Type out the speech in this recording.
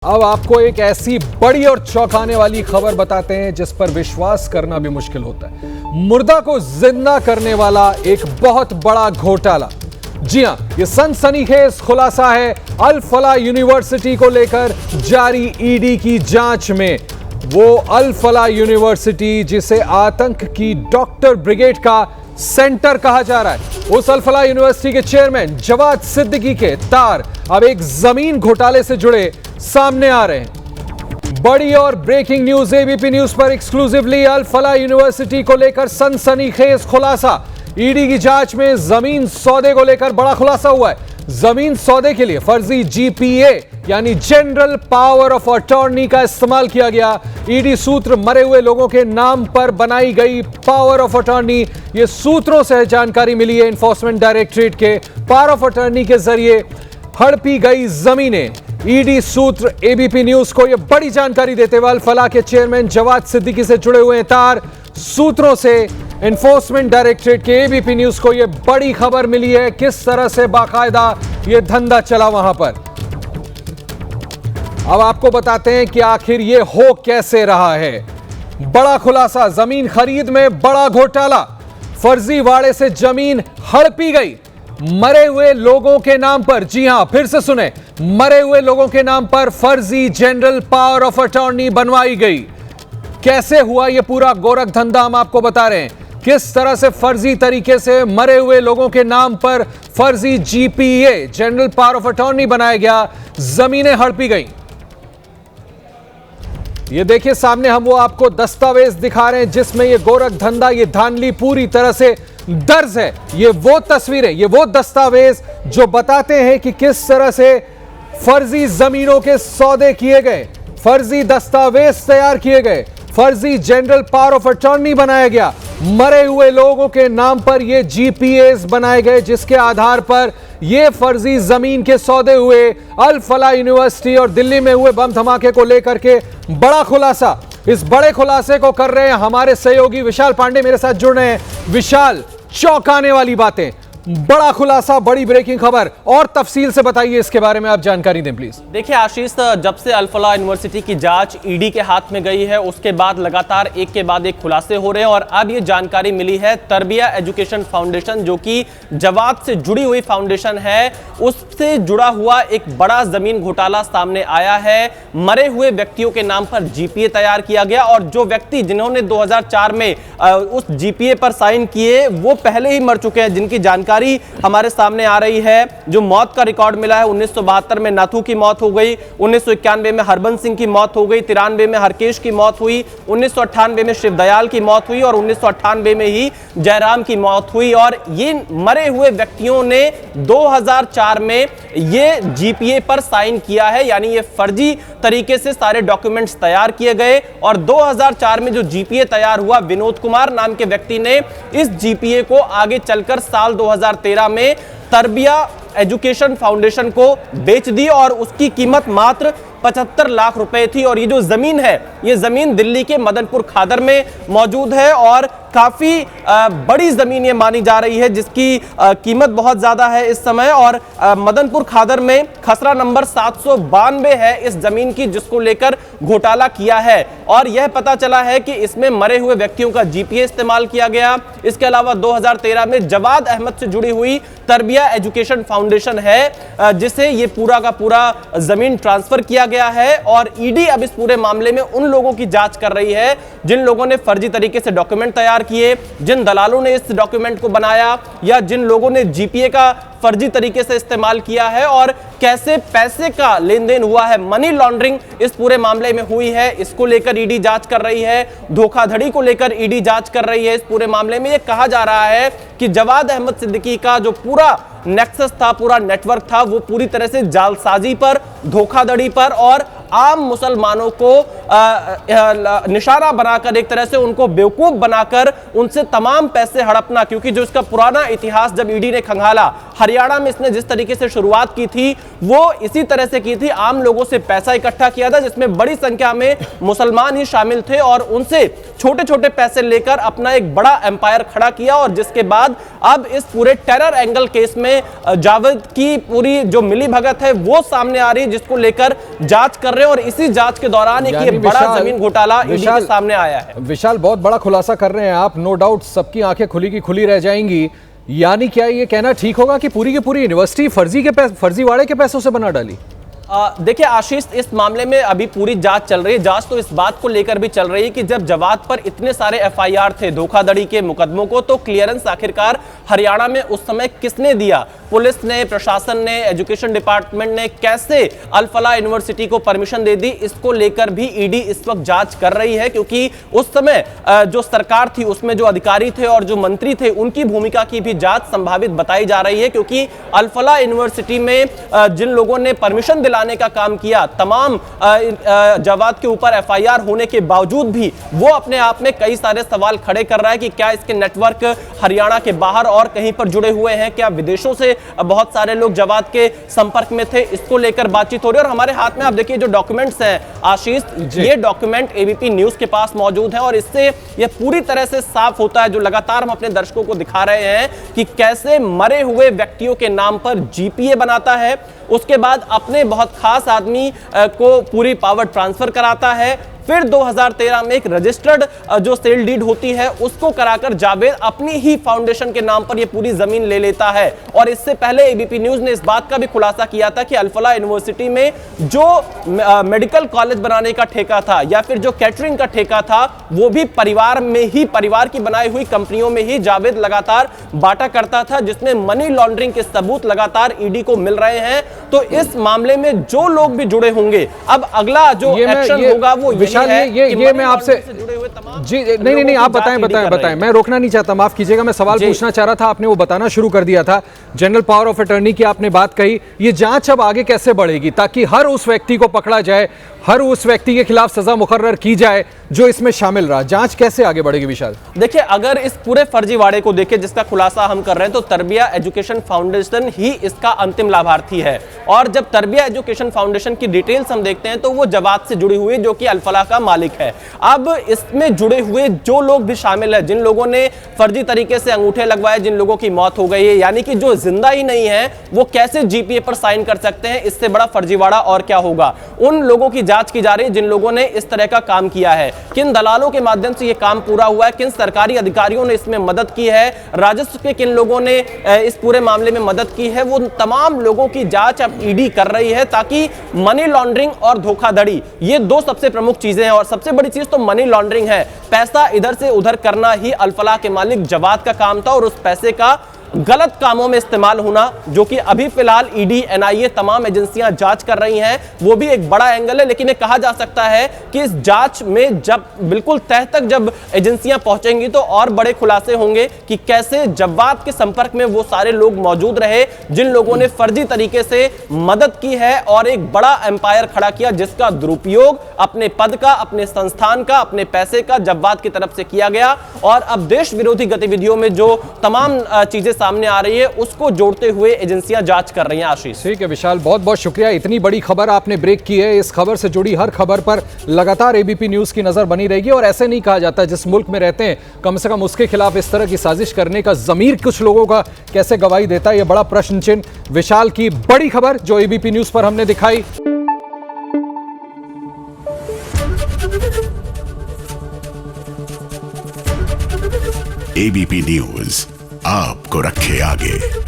अब आपको एक ऐसी बड़ी और चौंकाने वाली खबर बताते हैं जिस पर विश्वास करना भी मुश्किल होता है। मुर्दा को जिंदा करने वाला एक बहुत बड़ा घोटाला। जी हां, ये सनसनीखेज खुलासा है अल फलाह यूनिवर्सिटी को लेकर जारी ईडी की जांच में। वो अल फलाह यूनिवर्सिटी जिसे आतंक की डॉक्टर ब्रिगेड का सेंटर कहा जा रहा है, उस अल फलाह यूनिवर्सिटी के चेयरमैन जवाद सिद्दीकी के तार अब एक जमीन घोटाले से जुड़े सामने आ रहे हैं। बड़ी और ब्रेकिंग न्यूज एबीपी न्यूज पर एक्सक्लूसिवली अल फलाह यूनिवर्सिटी को लेकर सनसनीखेज खुलासा। ईडी की जांच में जमीन सौदे को लेकर बड़ा खुलासा हुआ है। जमीन सौदे के लिए फर्जी जीपीए यानी जनरल पावर ऑफ अटॉर्नी का इस्तेमाल किया गया। ईडी सूत्र मरे हुए लोगों के नाम पर बनाई गई पावर ऑफ अटॉर्नी, ये सूत्रों से जानकारी मिली है। एनफोर्समेंट डायरेक्टरेट के पावर ऑफ अटॉर्नी के जरिए हड़पी गई जमीनें। ईडी सूत्र एबीपी न्यूज को यह बड़ी जानकारी देते हुए अल फलाह के चेयरमैन जवाद सिद्दीकी से जुड़े हुए तार। सूत्रों से एनफोर्समेंट डायरेक्टरेट के एबीपी न्यूज को यह बड़ी खबर मिली है किस तरह से बाकायदा यह धंधा चला वहां पर। अब आपको बताते हैं कि आखिर यह हो कैसे रहा है। बड़ा खुलासा, जमीन खरीद में बड़ा घोटाला। फर्जीवाड़े से जमीन हड़पी गई मरे हुए लोगों के नाम पर। जी हां, फिर से सुने, मरे हुए लोगों के नाम पर फर्जी जनरल पावर ऑफ अटॉर्नी बनवाई गई। कैसे हुआ यह पूरा गोरख धंधा हम आपको बता रहे हैं। किस तरह से फर्जी तरीके से मरे हुए लोगों के नाम पर फर्जी GPA general power of attorney बनाया गया, जमीनें हड़पी गई। ये देखिए सामने हम वो आपको दस्तावेज दिखा रहे हैं जिसमें ये गोरख धंधा, ये धांधली पूरी तरह से दर्ज है। ये वो तस्वीरें, ये वो दस्तावेज जो बताते हैं कि किस तरह से फर्जी जमीनों के सौदे किए गए, फर्जी दस्तावेज तैयार किए गए, फर्जी जनरल पावर ऑफ अटॉर्नी बनाया गया, मरे हुए लोगों के नाम पर ये जीपीएस बनाए गए जिसके आधार पर ये फर्जी जमीन के सौदे हुए। अल फलाह यूनिवर्सिटी और दिल्ली में हुए बम धमाके को लेकर के बड़ा खुलासा। इस बड़े खुलासे को कर रहे हैं हमारे सहयोगी विशाल पांडे, मेरे साथ जुड़ रहे हैं। विशाल, चौंकाने वाली बातें, बड़ा खुलासा, बड़ी ब्रेकिंग खबर, और तफसील से बताइए इसके बारे में आप जानकारी दें प्लीज। देखिए आशीष, जब से अल फलाह यूनिवर्सिटी की जांच ईडी के हाथ में गई है उसके बाद लगातार एक के बाद एक खुलासे हो रहे हैं और अब ये जानकारी मिली है तरबिया एजुकेशन फाउंडेशन, जो कि जवाद से जुड़ी हुई फाउंडेशन है, उससे जुड़ा हुआ एक बड़ा जमीन घोटाला सामने आया है। मरे हुए व्यक्तियों के नाम पर जीपीए तैयार किया गया और जो व्यक्ति जिन्होंने 2004 में उस जीपीए पर साइन किए वो पहले ही मर चुके हैं, जिनकी जानकारी हमारे सामने आ रही है। जो मौत का रिकॉर्ड मिला है, 1972 में नाथू की मौत हो गई, 1991 में हरबंस सिंह की मौत हो गई, 93 में हरकेश की मौत हुई, 1998 में शिवदयाल की मौत हुई और 1998 में ही जयराम की मौत हुई। और ये मरे हुए व्यक्तियों ने 2004 में ये जीपीए पर साइन किया है, यानी ये फर्जी तरीके से सारे डॉक्यूमेंट्स तैयार किए गए। और 2004 में जो जीपीए तैयार हुआ, विनोद कुमार नाम के व्यक्ति ने इस जीपीए को आगे चलकर साल 2013 में तरबिया एजुकेशन फाउंडेशन को बेच दी और उसकी कीमत मात्र 75 लाख रुपए थी। और ये जो जमीन है, ये जमीन दिल्ली के मदनपुर खादर में मौजूद है और काफी बड़ी जमीन ये मानी जा रही है जिसकी कीमत बहुत ज्यादा है इस समय। और मदनपुर खादर में खसरा नंबर 792 है इस जमीन की, जिसको लेकर घोटाला किया है। और यह पता चला है कि इसमें मरे हुए व्यक्तियों का जीपीए इस्तेमाल किया गया। इसके अलावा 2013 में जवाद अहमद से जुड़ी हुई तरबिया एजुकेशन फाउंडेशन है जिसे ये पूरा का पूरा जमीन ट्रांसफर किया गया है। और ईडी अब इस पूरे मामले में उन लोगों की जांच कर रही है जिन लोगों ने फर्जी तरीके से डॉक्यूमेंट तैयार किए, जिन दलालों ने इस डॉक्यूमेंट को बनाया या जिन लोगों ने जीपीए का फर्जी तरीके से इस्तेमाल किया है और कैसे पैसे का लेन देन हुआ है, मनी लॉन्ड्रिंग इस पूरे मामले में हुई है। इसको लेकर ईडी जांच कर रही है। धोखाधड़ी को लेकर ईडी जांच कर रही है। इस पूरे मामले में यह कहा जा रहा है कि जवाद अहमद सिद्दीकी का जो पूरा नेक्सस था, पूरा नेटवर्क था, वो पूरी तरह से जालसाजी पर, धोखाधड़ी पर और आम मुसलमानों को निशाना बनाकर, एक तरह से उनको बेवकूफ बनाकर उनसे तमाम पैसे हड़पना। क्योंकि जो इसका पुराना इतिहास जब ईडी ने खंगाला, हरियाणा में इसने जिस तरीके से शुरुआत की थी वो इसी तरह से की थी। आम लोगों से पैसा इकट्ठा किया था, जिसमें बड़ी संख्या में मुसलमान ही शामिल थे और उनसे छोटे छोटे पैसे लेकर अपना एक बड़ा एम्पायर खड़ा किया। और जिसके बाद अब इस पूरे टेरर एंगल केस में जावेद की पूरी जो मिलीभगत है वो सामने आ रही है, जिसको लेकर जांच कर रहे हैं। और इसी जांच के दौरान एक ये बड़ा जमीन घोटाला ईडी के सामने आया है। विशाल, बहुत बड़ा खुलासा कर रहे हैं आप, नो डाउट सबकी आंखें खुली की खुली रह जाएंगी। यानी क्या ये कहना ठीक होगा कि पूरी की पूरी यूनिवर्सिटी फर्जीवाड़े के पैसों से बना डाली? देखिए आशीष, इस मामले में अभी पूरी जांच चल रही है। जांच तो इस बात को लेकर भी चल रही है कि जब जवाद पर इतने सारे एफआईआर थे धोखाधड़ी के मुकदमों को, तो क्लियरेंस आखिरकार हरियाणा में उस समय किसने दिया? पुलिस ने, प्रशासन ने, एजुकेशन डिपार्टमेंट ने कैसे अल-फलाह यूनिवर्सिटी को परमिशन दे दी? इसको लेकर भी ईडी इस वक्त जांच कर रही है, क्योंकि उस समय जो सरकार थी उसमें जो अधिकारी थे और जो मंत्री थे उनकी भूमिका की भी जांच संभावित बताई जा रही है। क्योंकि अल-फलाह यूनिवर्सिटी में जिन लोगों ने परमिशन दिलाने का काम किया, तमाम जवाद के ऊपर एफआईआर होने के बावजूद भी वो अपने आप में कई सारे सवाल खड़े कर रहा है कि क्या इसके नेटवर्क हरियाणा के बाहर और कहीं पर जुड़े हुए हैं, क्या विदेशों से बहुत सारे लोग जवाद के संपर्क में थे? इसको लेकर बातचीत हो रही है। और हमारे हाथ में आप देखिए जो डॉक्यूमेंट्स हैं आशीष, ये डॉक्यूमेंट एबीपी न्यूज के पास मौजूद है और इससे ये पूरी तरह से साफ होता है, जो लगातार हम अपने दर्शकों को दिखा रहे हैं कि कैसे मरे हुए व्यक्तियों के नाम पर जीपीए बनाता है, उसके बाद अपने बहुत खास आदमी को पूरी पावर ट्रांसफर कराता है, फिर 2013 में एक रजिस्टर्ड जो सेल डीड होती है उसको कराकर जावेद अपनी ही फाउंडेशन के नाम पर ये पूरी जमीन ले लेता है। और इससे पहले एबीपी न्यूज ने इस बात का भी खुलासा किया था कि अल-फलाह यूनिवर्सिटी में जो मेडिकल कॉलेज बनाने का ठेका था या फिर जो कैटरिंग का ठेका था वो भी परिवार में ही, परिवार की बनाई हुई कंपनियों में ही जावेद लगातार बांटा करता था, जिसमें मनी लॉन्ड्रिंग के सबूत लगातार ईडी को मिल रहे हैं। तो इस मामले में जो लोग भी जुड़े होंगे, अब अगला जो एक्शन होगा वो ये मैं आपसे जी नहीं आप बताएं, मैं रोकना नहीं चाहता, माफ कीजिएगा, मैं सवाल पूछना चाह रहा था, आपने वो बताना शुरू कर दिया था। जनरल पावर ऑफ अटॉर्नी की आपने बात कही, ये जांच अब आगे कैसे बढ़ेगी ताकि हर उस व्यक्ति को पकड़ा जाए, हर उस व्यक्ति के खिलाफ सजा मुकर्रर की जाए जो इसमें शामिल रहा? जांच कैसे आगे बढ़ेगी विशाल? देखिए, अगर इस पूरे फर्जीवाड़े को देखें जिसका खुलासा हम कर रहे हैं, तो तरबिया एजुकेशन फाउंडेशन ही इसका अंतिम लाभार्थी है। और जब तरबिया एजुकेशन फाउंडेशन की डिटेल्स हम देखते हैं तो वो जवाद से जुड़ी हुई, जो कि अल-फलाह का मालिक है। अब इसमें जुड़े हुए जो लोग भी शामिल है, जिन लोगों ने फर्जी तरीके से अंगूठे लगवाए, जिन लोगों की मौत हो गई है, यानी कि जो जिंदा ही नहीं है, वो कैसे जीपीए पर साइन कर सकते हैं? इससे बड़ा फर्जीवाड़ा और क्या होगा? उन लोगों की जांच की जा रही है जिन लोगों ने इस तरह का काम किया है, किन दलालों के माध्यम से यह काम पूरा हुआ है, किन सरकारी अधिकारियों ने इसमें मदद की है, राजस्व के किन लोगों ने इस पूरे मामले में मदद की है, वो तमाम लोगों की जांच अब ईडी कर रही है, ताकि मनी लॉन्ड्रिंग और धोखाधड़ी, ये दो सबसे प्रमुख चीजें हैं। और सबसे बड़ी चीज तो मनी लॉन्ड्रिंग है, पैसा इधर से उधर करना ही अल-फलाह के मालिक जवाद का काम था, और उस पैसे का गलत कामों में इस्तेमाल होना, जो कि अभी फिलहाल ईडी, एनआईए, तमाम एजेंसियां जांच कर रही हैं, वो भी एक बड़ा एंगल है। लेकिन ये कहा जा सकता है कि इस जांच में जब बिल्कुल तह तक जब एजेंसियां पहुंचेंगी तो और बड़े खुलासे होंगे कि कैसे जवाद के संपर्क में वो सारे लोग मौजूद रहे जिन लोगों ने फर्जी तरीके से मदद की है और एक बड़ा एम्पायर खड़ा किया, जिसका दुरुपयोग अपने पद का, अपने संस्थान का, अपने पैसे का जवाद की तरफ से किया गया। और अब देश विरोधी गतिविधियों में जो तमाम चीजें सामने आ रही है उसको जोड़ते हुए एजेंसियां जांच कर रही हैं। आशीष, ठीक है विशाल, बहुत बहुत शुक्रिया, इतनी बड़ी खबर आपने ब्रेक की है। इस खबर से जुड़ी हर खबर पर लगातार एबीपी न्यूज की नजर बनी रहेगी। और ऐसे नहीं कहा जाता, जिस मुल्क में रहते हैं कम से कम उसके खिलाफ इस तरह की साजिश करने का जमीर कुछ लोगों का कैसे गवाही देता है, यह बड़ा प्रश्न चिन्ह। विशाल की बड़ी खबर जो एबीपी न्यूज पर हमने दिखाई। एबीपी न्यूज आपको रखे आगे।